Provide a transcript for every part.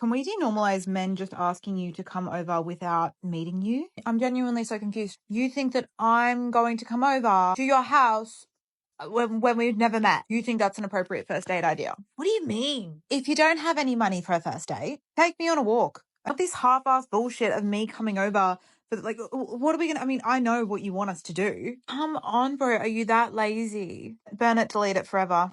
Can we denormalize men just asking you to come over without meeting you? I'm genuinely so confused. You think that I'm going to come over to your house when we've never met? You think that's an appropriate first date idea? What do you mean? If you don't have any money for a first date, take me on a walk. Not this half-ass bullshit of me coming over. But like, what are we gonna? I mean, I know what you want us to do. Come on, bro. Are you that lazy? Burn it, delete it forever.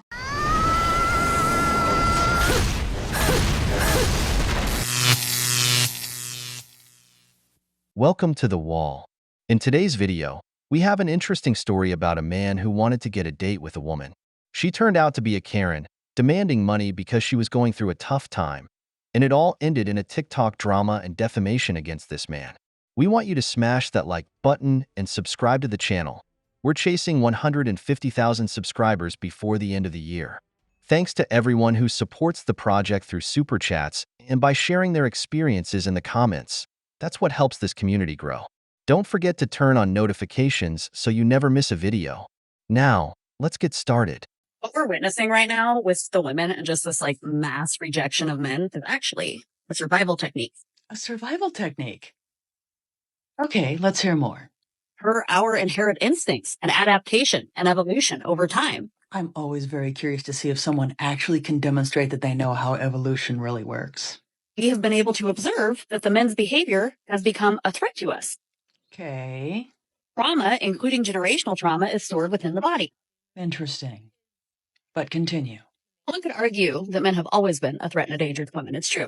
Welcome to The Wall. In today's video, we have an interesting story about a man who wanted to get a date with a woman. She turned out to be a Karen, demanding money because she was going through a tough time, and it all ended in a TikTok drama and defamation against this man. We want you to smash that like button and subscribe to the channel. We're chasing 150,000 subscribers before the end of the year. Thanks to everyone who supports the project through super chats and by sharing their experiences in the comments. That's what helps this community grow. Don't forget to turn on notifications so you never miss a video. Now, let's get started. What we're witnessing right now with the women and just this like mass rejection of men is actually a survival technique. A survival technique? Okay, let's hear more. Our inherent instincts and adaptation and evolution over time. I'm always very curious to see if someone actually can demonstrate that they know how evolution really works. We have been able to observe that the men's behavior has become a threat to us. Okay. Trauma, including generational trauma, is stored within the body. Interesting. But continue. One could argue that men have always been a threat and a danger to women. It's true.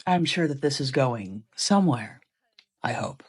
I'm sure that this is going somewhere. I hope.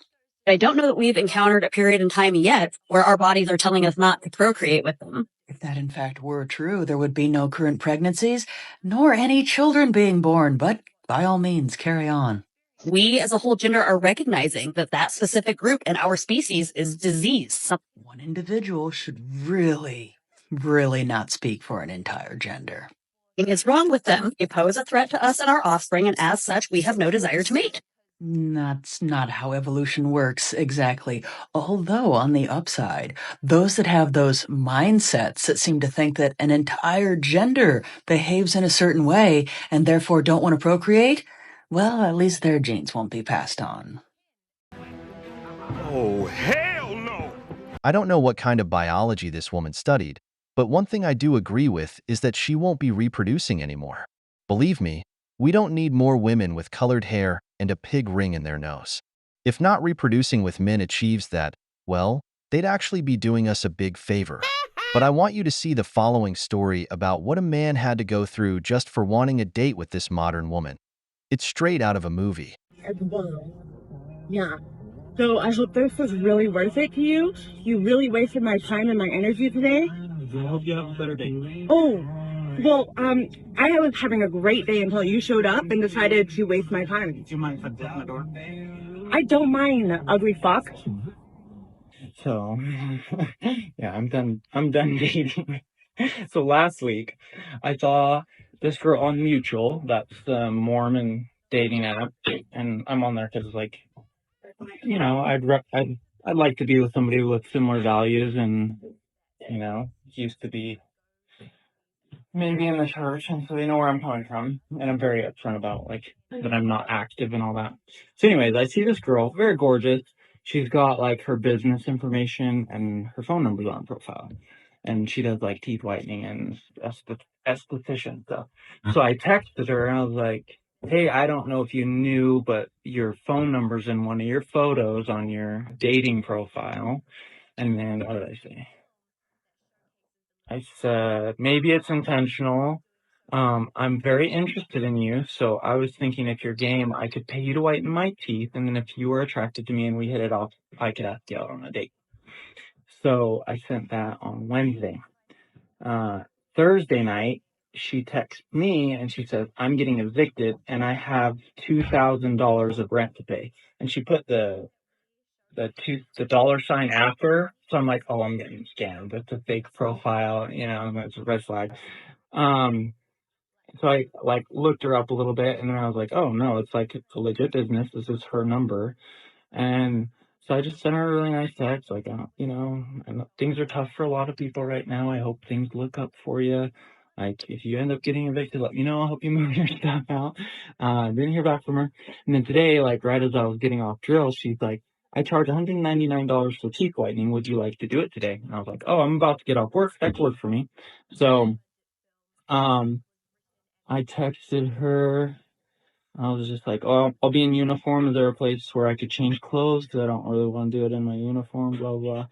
I don't know that we've encountered a period in time yet where our bodies are telling us not to procreate with them. If that in fact were true, there would be no current pregnancies, nor any children being born, but by all means, carry on. We as a whole gender are recognizing that that specific group in our species is disease. One individual should really not speak for an entire gender. Something is wrong with them. They pose a threat to us and our offspring, and as such, we have no desire to mate. That's not how evolution works exactly. Although, on the upside, those that have those mindsets that seem to think that an entire gender behaves in a certain way and therefore don't want to procreate, well, at least their genes won't be passed on. Oh, hell no! I don't know what kind of biology this woman studied, but one thing I do agree with is that she won't be reproducing anymore. Believe me, we don't need more women with colored hair and a pig ring in their nose. If not reproducing with men achieves that, well, they'd actually be doing us a big favor. But I want you to see the following story about what a man had to go through just for wanting a date with this modern woman. It's straight out of a movie. Yeah. So I hope this was really worth it to you. You really wasted my time and my energy today. I hope you have a better day. Oh, well, I was having a great day until you showed up and decided to waste my time. Do you mind if I close my door? I don't mind, ugly fuck. So, yeah, I'm done dating. So last week, I saw this girl on Mutual, that's the Mormon dating app, and I'm on there because, like, you know, I'd like to be with somebody with similar values and, you know, used to be maybe in the church, and so they know where I'm coming from, and I'm very upfront about, like, that I'm not active and all that. So anyways, I see this girl, very gorgeous. She's got, like, her business information and her phone number's on her profile, and she does, like, teeth whitening and esthetician stuff. So I texted her, and I was like, hey, I don't know if you knew, but your phone number's in one of your photos on your dating profile. And then, what did I say? I said, maybe it's intentional. I'm very interested in you, so I was thinking if you're game, I could pay you to whiten my teeth, and then if you were attracted to me and we hit it off, I could ask you out on a date. So I sent that on Wednesday. Thursday night, she texts me and she says, I'm getting evicted and I have $2,000 of rent to pay. And she put the dollar sign after. So I'm like, oh, I'm getting scammed. That's a fake profile, you know, that's a red flag. So I like looked her up a little bit and then I was like, oh no, it's like it's a legit business. This is her number. And so I just sent her a really nice text, like, you know, things are tough for a lot of people right now. I hope things look up for you. Like, if you end up getting evicted, let me know. I'll help you move your stuff out. Didn't hear back from her. And then today, like, right as I was getting off drill, she's like, I charge $199 for teeth whitening. Would you like to do it today? And I was like, oh, I'm about to get off work. That worked for me. So, I texted her. I was just like, oh, I'll be in uniform. Is there a place where I could change clothes? Because I don't really want to do it in my uniform, blah, blah.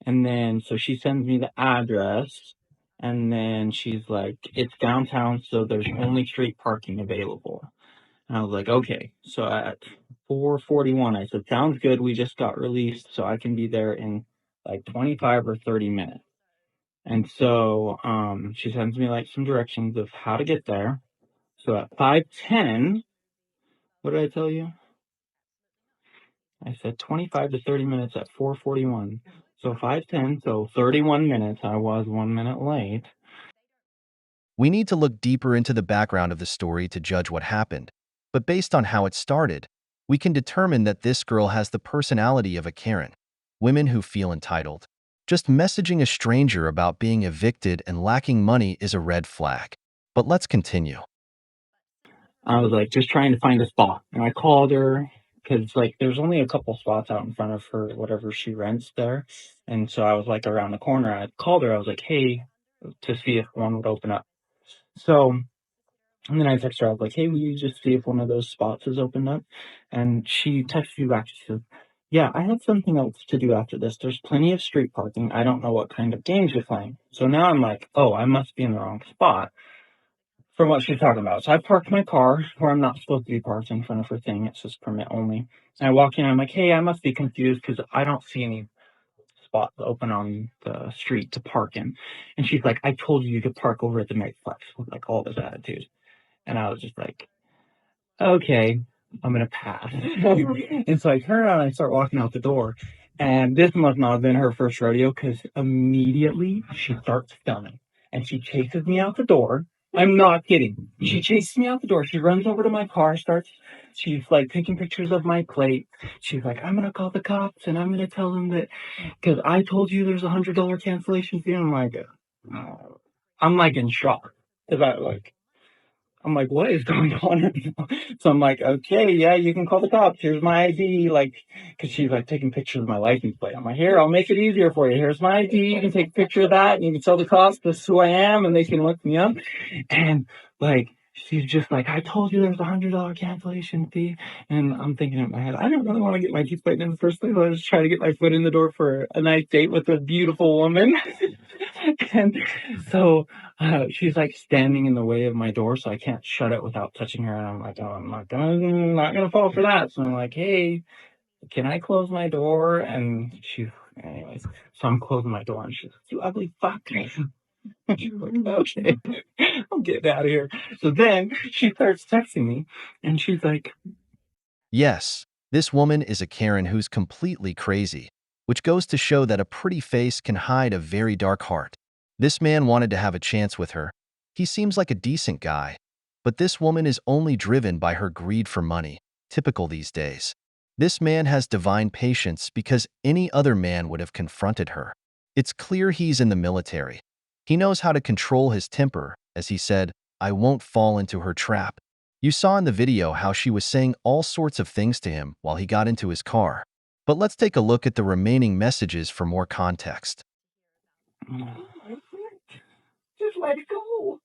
And then, so she sends me the address. And then she's like, it's downtown, so there's only street parking available. And I was like, okay. So at 4:41, I said, sounds good. We just got released, so I can be there in like 25 or 30 minutes. And so she sends me like some directions of how to get there. So at 5:10, what did I tell you? I said 25 to 30 minutes at 4:41. So 5:10, so 31 minutes. I was 1 minute late. We need to look deeper into the background of the story to judge what happened, but based on how it started, we can determine that this girl has the personality of a Karen, women who feel entitled. Just messaging a stranger about being evicted and lacking money is a red flag. But let's continue. I was like just trying to find a spot, and I called her because like there's only a couple spots out in front of her, whatever she rents there. And so I was like around the corner. I called her. I was like, hey, to see if one would open up. So, and then I texted her. I was like, hey, will you just see if one of those spots has opened up? And she texted me back. She said, yeah, I have something else to do after this. There's plenty of street parking. I don't know what kind of games you're playing. So now I'm like, oh, I must be in the wrong spot from what she's talking about. So I parked my car where I'm not supposed to be parked in front of her thing. It says permit only. And I walk in. I'm like, hey, I must be confused because I don't see any spots open on the street to park in. And she's like, I told you to park over at the Megaplex with like all this attitude. And I was just like, okay, I'm going to pass. And so I turn around and I start walking out the door. And this must not have been her first rodeo because immediately she starts filming. And she chases me out the door. I'm not kidding. She chases me out the door. She runs over to my car, she's like taking pictures of my plate. She's like, I'm going to call the cops and I'm going to tell them that because I told you there's $100 cancellation fee. I'm like in shock. Because I'm like, what is going on? So I'm like, okay, yeah, you can call the cops. Here's my ID. Like, cause she's like taking pictures of my license plate. I'm like, here, I'll make it easier for you. Here's my ID. You can take a picture of that and you can tell the cops this is who I am and they can look me up. And like, she's just like, I told you there's $100 cancellation fee. And I'm thinking in my head, I don't really want to get my teeth whitened in the first place. I was trying to get my foot in the door for a nice date with a beautiful woman. And so she's like standing in the way of my door, so I can't shut it without touching her. And I'm like, oh, I'm not gonna fall for that. So I'm like, hey, can I close my door? And anyways, so I'm closing my door, and she's like, you ugly fuck. She's like, okay, I'm getting out of here. So then she starts texting me, and she's like, Yes, this woman is a Karen who's completely crazy, which goes to show that a pretty face can hide a very dark heart. This man wanted to have a chance with her. He seems like a decent guy, but this woman is only driven by her greed for money, typical these days. This man has divine patience because any other man would have confronted her. It's clear he's in the military. He knows how to control his temper, as he said, I won't fall into her trap. You saw in the video how she was saying all sorts of things to him while he got into his car. But let's take a look at the remaining messages for more context. just let it go.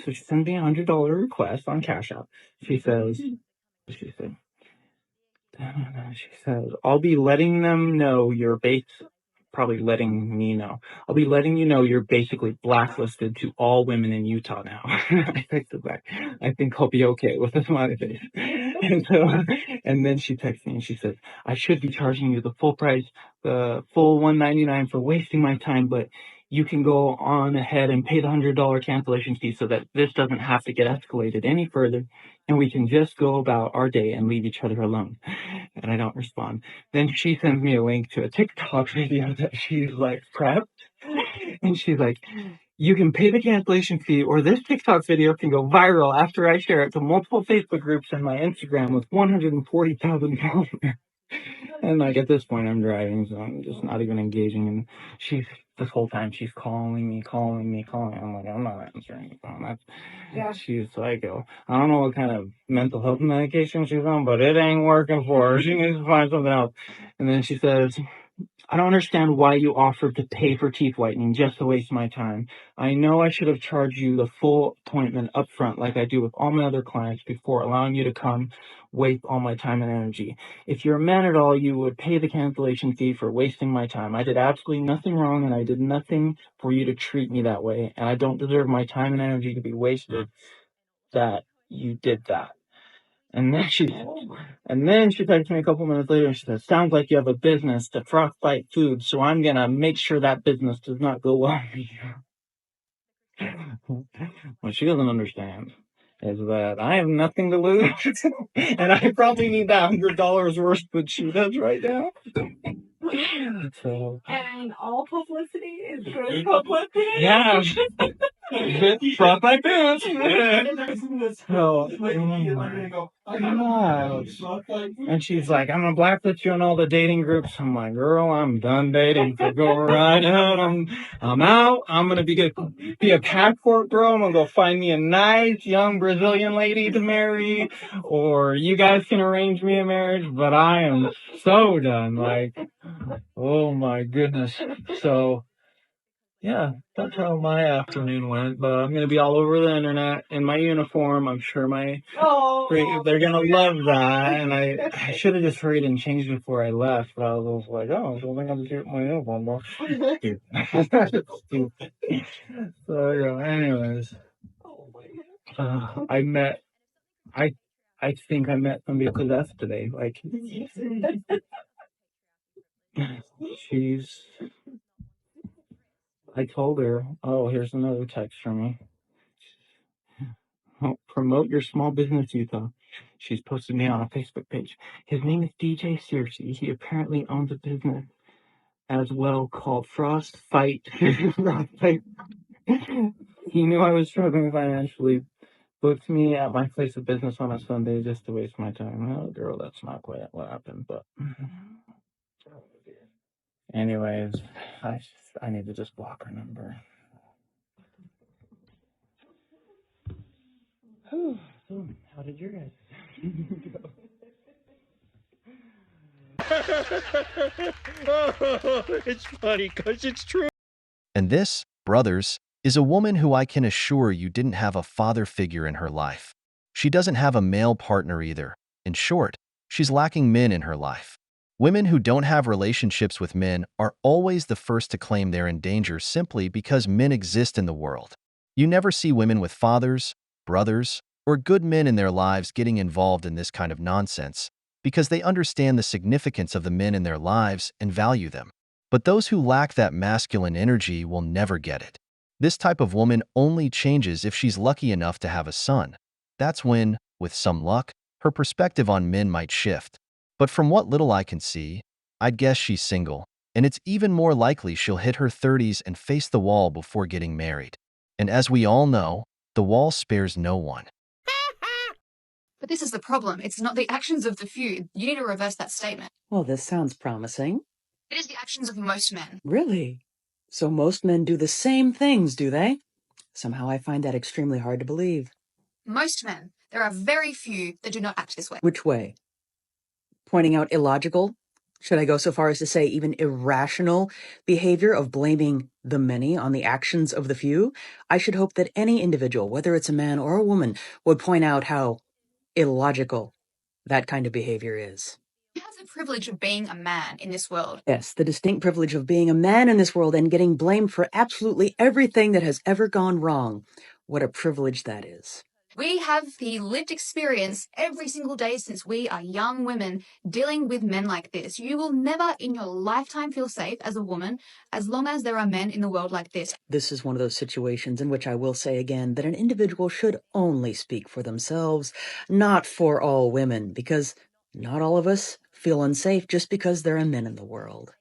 So she sends me $100 request on Cash App. She says, I'll be letting them know you're probably letting me know. I'll be letting you know you're basically blacklisted to all women in Utah now. I texted back. I think I'll be okay with a smiley face. And then she texts me and she says, I should be charging you the full price, the full $199 for wasting my time, but you can go on ahead and pay the $100 cancellation fee so that this doesn't have to get escalated any further and we can just go about our day and leave each other alone. And I don't respond. Then she sends me a link to a TikTok video that she's like prepped. And she's like, you can pay the cancellation fee or this TikTok video can go viral after I share it to multiple Facebook groups and my Instagram with 140,000 followers. And like at this point I'm driving, so I'm just not even engaging. And she this whole time she's calling me. I'm like, I'm not answering the phone. She's psycho. I don't know what kind of mental health medication she's on, but it ain't working for her. She needs to find something else. And then she says, I don't understand why you offered to pay for teeth whitening just to waste my time. I know I should have charged you the full appointment up front like I do with all my other clients before allowing you to come waste all my time and energy. If you're a man at all, you would pay the cancellation fee for wasting my time. I did absolutely nothing wrong, and I did nothing for you to treat me that way, and I don't deserve my time and energy to be wasted that you did that. And then she texts me a couple minutes later and she says, sounds like you have a business to Frostbite Foods, so I'm gonna make sure that business does not go well for you. What she doesn't understand is that I have nothing to lose and I probably need that $100 worse than she does right now. So, And all publicity is good publicity. yeah. Frostbite Foods. So, and she's like, I'm gonna blacklist you on all the dating groups. I'm like, girl, I'm done dating. So go right out. I'm out. I'm gonna be a passport girl. I'm gonna go find me a nice young Brazilian lady to marry, or you guys can arrange me a marriage. But I am so done. Like, oh my goodness. So, yeah, that's how my afternoon went. But I'm gonna be all over the internet in my uniform. I'm sure they're gonna love that. And I should have just hurried and changed before I left. But I was like, oh, I don't think I'm just my uniform, bro. Stupid. So yeah. Anyways, I think I met somebody possessed today. Like, I told her, oh, here's another text from me. Oh, promote your small business, Utah. She's posted me on a Facebook page. His name is DJ Searcy. He apparently owns a business as well called Frostbite. Frostbite. He knew I was struggling financially. Booked me at my place of business on a Sunday just to waste my time. Oh, girl, that's not quite what happened, but... Anyways, I need to just block her number. So, how did your guys go? It's funny because it's true. And this, brothers, is a woman who I can assure you didn't have a father figure in her life. She doesn't have a male partner either. In short, she's lacking men in her life. Women who don't have relationships with men are always the first to claim they're in danger simply because men exist in the world. You never see women with fathers, brothers, or good men in their lives getting involved in this kind of nonsense because they understand the significance of the men in their lives and value them. But those who lack that masculine energy will never get it. This type of woman only changes if she's lucky enough to have a son. That's when, with some luck, her perspective on men might shift. But from what little I can see, I'd guess she's single, and it's even more likely she'll hit her 30s and face the wall before getting married. And as we all know, the wall spares no one. But this is the problem. It's not the actions of the few. You need to reverse that statement. Well, this sounds promising. It is the actions of most men. Really? So most men do the same things, do they? Somehow I find that extremely hard to believe. Most men. There are very few that do not act this way. Which way? Pointing out illogical? Should I go so far as to say even irrational behavior of blaming the many on the actions of the few? I should hope that any individual, whether it's a man or a woman, would point out how illogical that kind of behavior is. You have the privilege of being a man in this world. Yes, the distinct privilege of being a man in this world and getting blamed for absolutely everything that has ever gone wrong. What a privilege that is. We have the lived experience every single day since we are young women dealing with men like this. You will never in your lifetime feel safe as a woman as long as there are men in the world like this. This is one of those situations in which I will say again that an individual should only speak for themselves, not for all women, because not all of us feel unsafe just because there are men in the world.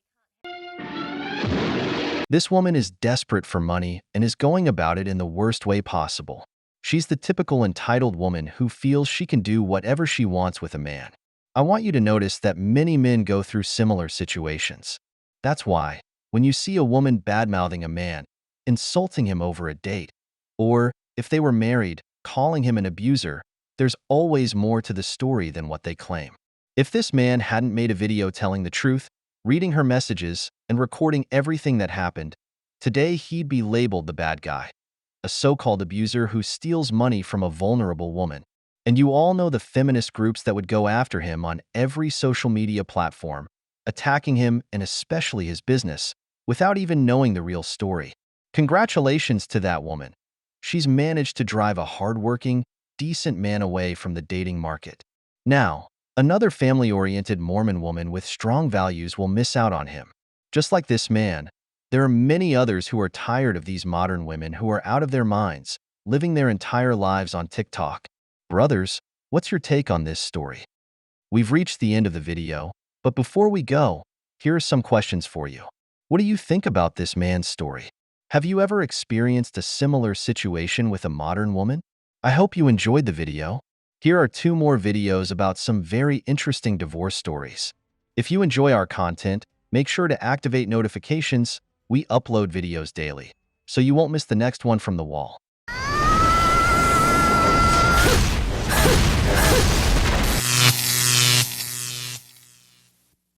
This woman is desperate for money and is going about it in the worst way possible. She's the typical entitled woman who feels she can do whatever she wants with a man. I want you to notice that many men go through similar situations. That's why, When you see a woman bad-mouthing a man, insulting him over a date, or, if they were married, calling him an abuser, there's always more to the story than what they claim. If this man hadn't made a video telling the truth, reading her messages, and recording everything that happened, today he'd be labeled the bad guy, a so-called abuser who steals money from a vulnerable woman. And you all know the feminist groups that would go after him on every social media platform, attacking him and especially his business, without even knowing the real story. Congratulations to that woman. She's managed to drive a hardworking, decent man away from the dating market. Now, another family-oriented Mormon woman with strong values will miss out on him. Just like this man, there are many others who are tired of these modern women who are out of their minds, living their entire lives on TikTok. Brothers, what's your take on this story? We've reached the end of the video, but before we go, here are some questions for you. What do you think about this man's story? Have you ever experienced a similar situation with a modern woman? I hope you enjoyed the video. Here are 2 more videos about some very interesting divorce stories. If you enjoy our content, make sure to activate notifications. We upload videos daily, so you won't miss the next one from the wall.